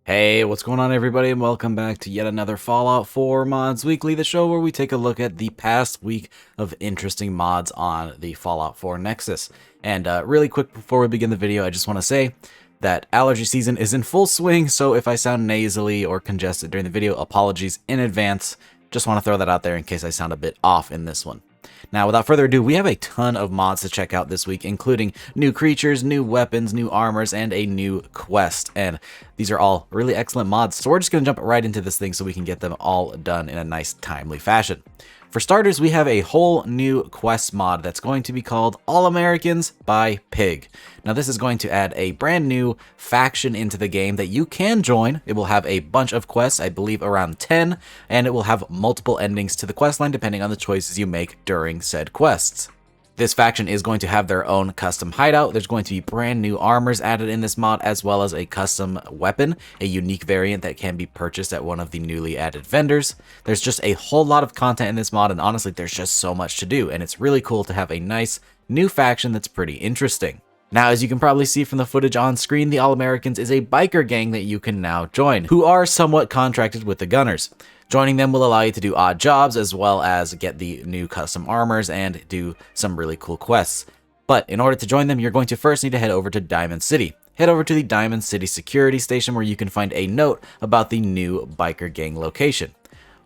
Hey, what's going on everybody, and welcome back to yet another Fallout 4 Mods Weekly, the show where we take a look at the past week of interesting mods on the Fallout 4 Nexus. And really quick before we begin the video, I just want to say that allergy season is in full swing, so if I sound nasally or congested during the video, apologies in advance. Just want to throw that out there in case I sound a bit off in this one. Now, without further ado, we have a ton of mods to check out this week, including new creatures, new weapons, new armors, and a new quest. And these are all really excellent mods, so we're just going to jump right into this thing so we can get them all done in a nice, timely fashion. For starters, we have a whole new quest mod that's going to be called All Americans by Pig. Now, this is going to add a brand new faction into the game that you can join. It will have a bunch of quests, I believe around 10, and it will have multiple endings to the questline depending on the choices you make during said quests. This faction is going to have their own custom hideout. There's going to be brand new armors added in this mod, as well as a custom weapon, a unique variant that can be purchased at one of the newly added vendors. There's just a whole lot of content in this mod, and honestly, there's just so much to do, and it's really cool to have a nice new faction that's pretty interesting. Now, as you can probably see from the footage on screen, the All Americans is a biker gang that you can now join, who are somewhat contracted with the Gunners. Joining them will allow you to do odd jobs, as well as get the new custom armors and do some really cool quests. But in order to join them, you're going to first need to head over to Diamond City. Head over to the Diamond City security station where you can find a note about the new biker gang location.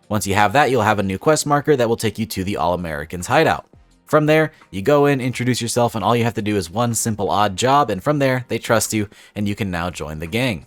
Once you have that, you'll have a new quest marker that will take you to the All Americans hideout. From there, you go in, introduce yourself, and all you have to do is one simple odd job, and from there, they trust you, and you can now join the gang.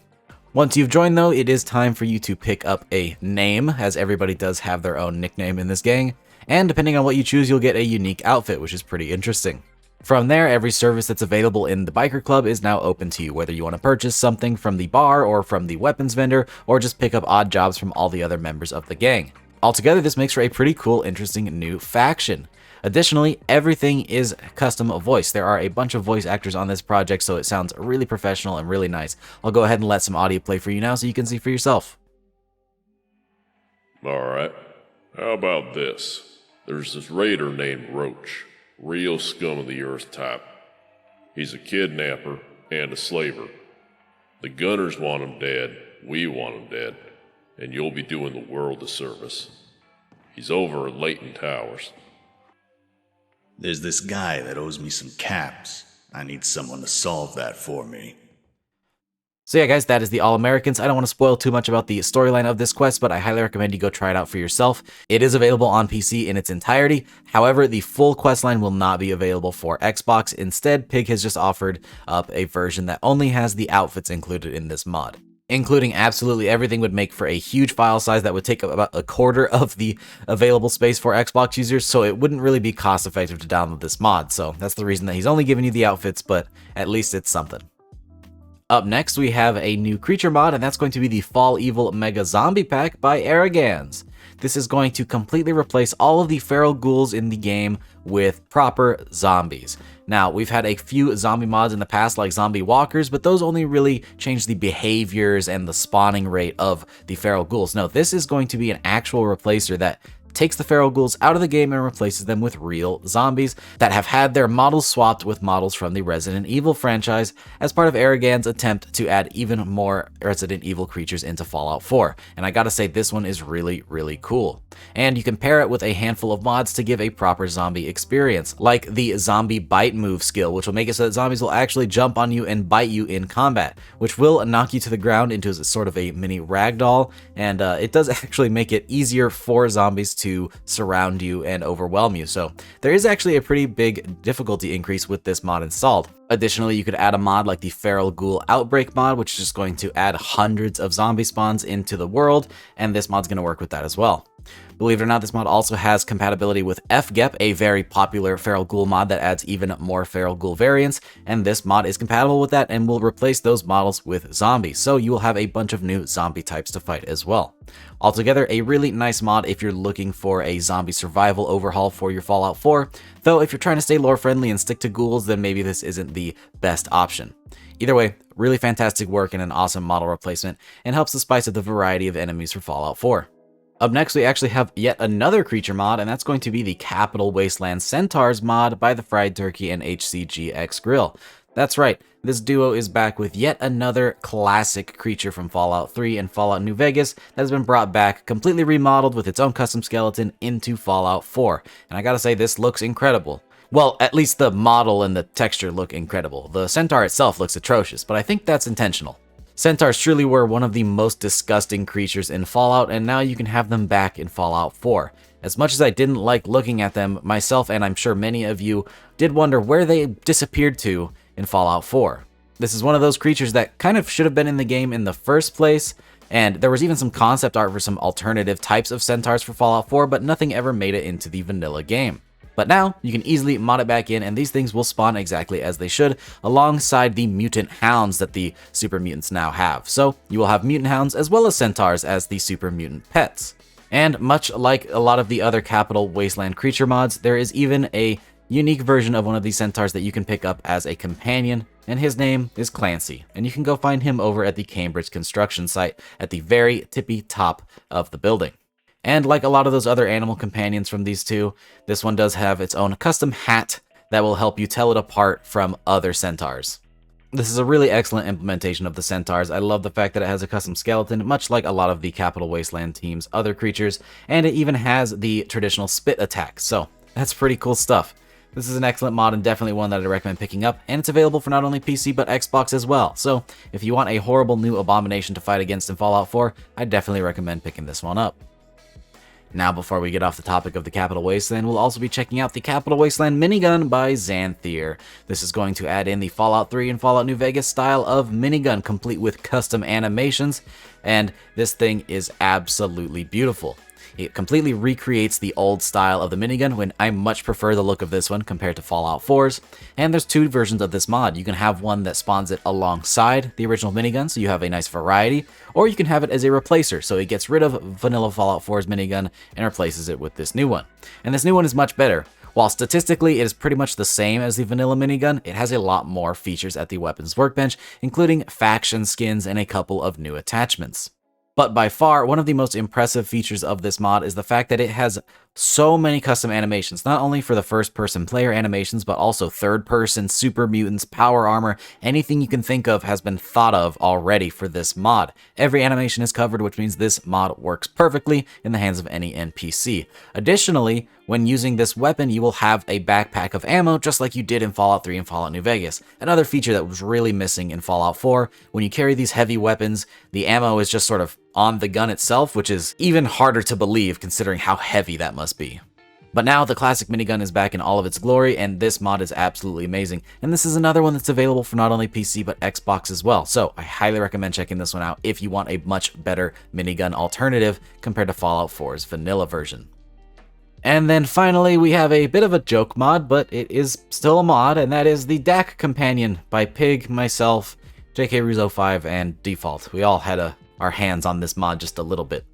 Once you've joined though, it is time for you to pick up a name, as everybody does have their own nickname in this gang, and depending on what you choose, you'll get a unique outfit, which is pretty interesting. From there, every service that's available in the biker club is now open to you, whether you want to purchase something from the bar or from the weapons vendor, or just pick up odd jobs from all the other members of the gang. Altogether, this makes for a pretty cool, interesting new faction. Additionally, everything is custom voice. There are a bunch of voice actors on this project, so it sounds really professional and really nice. I'll go ahead and let some audio play for you now so you can see for yourself. Alright, how about this? There's this raider named Roach, real scum of the earth type. He's a kidnapper and a slaver. The Gunners want him dead, we want him dead, and you'll be doing the world a service. He's over at Leighton Towers. There's this guy that owes me some caps. I need someone to solve that for me. So yeah guys, that is the All Americans. I don't want to spoil too much about the storyline of this quest, but I highly recommend you go try it out for yourself. It is available on PC in its entirety. However, the full questline will not be available for Xbox. Instead, Pig has just offered up a version that only has the outfits included in this mod. Including absolutely everything would make for a huge file size that would take up about a quarter of the available space for Xbox users, so it wouldn't really be cost effective to download this mod. So that's the reason that he's only giving you the outfits, but at least it's something. Up next, we have a new creature mod, and that's going to be the FallEvil Mega Zombie Pack by Arroganz. This is going to completely replace all of the feral ghouls in the game with proper zombies. Now, we've had a few zombie mods in the past like zombie walkers, but those only really change the behaviors and the spawning rate of the feral ghouls. No, this is going to be an actual replacer that takes the feral ghouls out of the game and replaces them with real zombies that have had their models swapped with models from the Resident Evil franchise as part of Arroganz's attempt to add even more Resident Evil creatures into Fallout 4. And I gotta say, this one is really, really cool. And you can pair it with a handful of mods to give a proper zombie experience, like the zombie bite move skill, which will make it so that zombies will actually jump on you and bite you in combat, which will knock you to the ground into sort of a mini ragdoll, and it does actually make it easier for zombies to surround you and overwhelm you. So there is actually a pretty big difficulty increase with this mod installed. Additionally, you could add a mod like the Feral Ghoul Outbreak mod, which is just going to add hundreds of zombie spawns into the world, and this mod's going to work with that as well. Believe it or not, this mod also has compatibility with FGEP, a very popular Feral Ghoul mod that adds even more Feral Ghoul variants, and this mod is compatible with that and will replace those models with zombies, so you will have a bunch of new zombie types to fight as well. Altogether, a really nice mod if you're looking for a zombie survival overhaul for your Fallout 4, though if you're trying to stay lore friendly and stick to ghouls, then maybe this isn't the best option. Either way, really fantastic work and an awesome model replacement, and helps to spice up the variety of enemies for Fallout 4. Up next, we actually have yet another creature mod, and that's going to be the Capital Wasteland Centaurs mod by TheFriedturkey and HcGxGrill. That's right, this duo is back with yet another classic creature from Fallout 3 and Fallout New Vegas that has been brought back, completely remodeled with its own custom skeleton into Fallout 4. And I gotta say, this looks incredible. Well, at least the model and the texture look incredible. The Centaur itself looks atrocious, but I think that's intentional. Centaurs truly were one of the most disgusting creatures in Fallout, and now you can have them back in Fallout 4. As much as I didn't like looking at them, myself and I'm sure many of you did wonder where they disappeared to in Fallout 4. This is one of those creatures that kind of should have been in the game in the first place, and there was even some concept art for some alternative types of Centaurs for Fallout 4, but nothing ever made it into the vanilla game. But now, you can easily mod it back in, and these things will spawn exactly as they should, alongside the mutant hounds that the super mutants now have. So, you will have mutant hounds as well as centaurs as the super mutant pets. And much like a lot of the other Capital Wasteland creature mods, there is even a unique version of one of these centaurs that you can pick up as a companion, and his name is Clancy, and you can go find him over at the Cambridge construction site at the very tippy top of the building. And like a lot of those other animal companions from these two, this one does have its own custom hat that will help you tell it apart from other centaurs. This is a really excellent implementation of the centaurs. I love the fact that it has a custom skeleton, much like a lot of the Capital Wasteland team's other creatures, and it even has the traditional spit attack, so that's pretty cool stuff. This is an excellent mod and definitely one that I recommend picking up, and it's available for not only PC but Xbox as well. So if you want a horrible new abomination to fight against in Fallout 4, I definitely recommend picking this one up. Now, before we get off the topic of the Capital Wasteland, we'll also be checking out the Capital Wasteland Minigun by Zanthir. This is going to add in the Fallout 3 and Fallout New Vegas style of minigun, complete with custom animations, and this thing is absolutely beautiful. It completely recreates the old style of the minigun, when I much prefer the look of this one compared to Fallout 4's. And there's two versions of this mod. You can have one that spawns it alongside the original minigun, so you have a nice variety, or you can have it as a replacer, so it gets rid of vanilla Fallout 4's minigun and replaces it with this new one. And this new one is much better. While statistically it is pretty much the same as the vanilla minigun, it has a lot more features at the weapons workbench, including faction skins and a couple of new attachments. But by far, one of the most impressive features of this mod is the fact that it has so many custom animations, not only for the first-person player animations, but also third-person, super mutants, power armor, anything you can think of has been thought of already for this mod. Every animation is covered, which means this mod works perfectly in the hands of any NPC. Additionally, when using this weapon, you will have a backpack of ammo, just like you did in Fallout 3 and Fallout New Vegas. Another feature that was really missing in Fallout 4, when you carry these heavy weapons, the ammo is just sort of on the gun itself, which is even harder to believe considering how heavy that must be. But now the classic minigun is back in all of its glory, and this mod is absolutely amazing. And this is another one that's available for not only PC but Xbox as well. So I highly recommend checking this one out if you want a much better minigun alternative compared to Fallout 4's vanilla version. And then finally, we have a bit of a joke mod, but it is still a mod, and that is the Dak Companion by Pig, myself, JK-Ruzo5, and Default. We all had our hands on this mod just a little bit.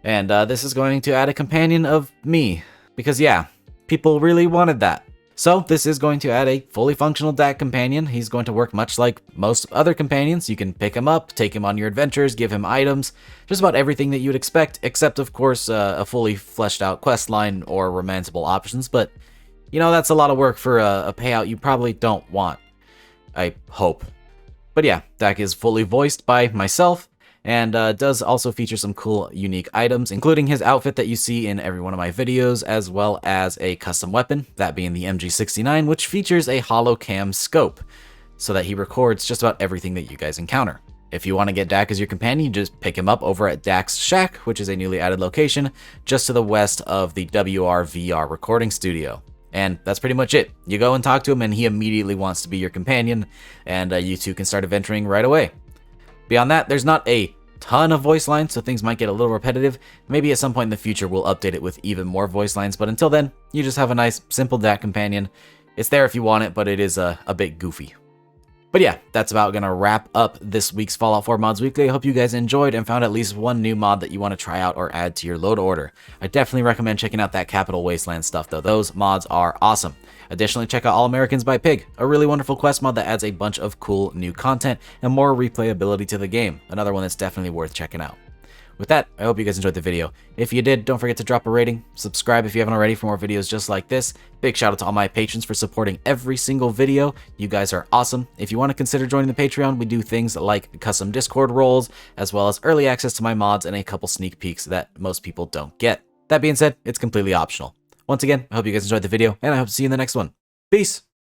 And this is going to add a companion of me, because yeah, people really wanted that. So this is going to add a fully functional Dak Companion. He's going to work much like most other companions. You can pick him up, take him on your adventures, give him items, just about everything that you would expect, except of course a fully fleshed out quest line or romanceable options, but you know, that's a lot of work for a payout you probably don't want, I hope. But yeah, Dak is fully voiced by myself, and does also feature some cool, unique items, including his outfit that you see in every one of my videos, as well as a custom weapon, that being the MG69, which features a holocam scope, so that he records just about everything that you guys encounter. If you want to get Dak as your companion, you just pick him up over at Dak's Shack, which is a newly added location, just to the west of the WRVR recording studio. And that's pretty much it. You go and talk to him, and he immediately wants to be your companion, and you two can start adventuring right away. Beyond that, there's not a ton of voice lines, so things might get a little repetitive. Maybe at some point in the future we'll update it with even more voice lines, but until then, you just have a nice, simple Dak Companion. It's there if you want it, but it is a bit goofy. But yeah, that's about gonna wrap up this week's Fallout 4 Mods Weekly. I hope you guys enjoyed and found at least one new mod that you want to try out or add to your load order. I definitely recommend checking out that Capital Wasteland stuff though. Those mods are awesome. Additionally, check out All Americans by Pig, a really wonderful quest mod that adds a bunch of cool new content and more replayability to the game. Another one that's definitely worth checking out. With that, I hope you guys enjoyed the video. If you did, don't forget to drop a rating, subscribe if you haven't already for more videos just like this. Big shout out to all my patrons for supporting every single video. You guys are awesome. If you want to consider joining the Patreon, we do things like custom Discord roles, as well as early access to my mods and a couple sneak peeks that most people don't get. That being said, it's completely optional. Once again, I hope you guys enjoyed the video, and I hope to see you in the next one. Peace!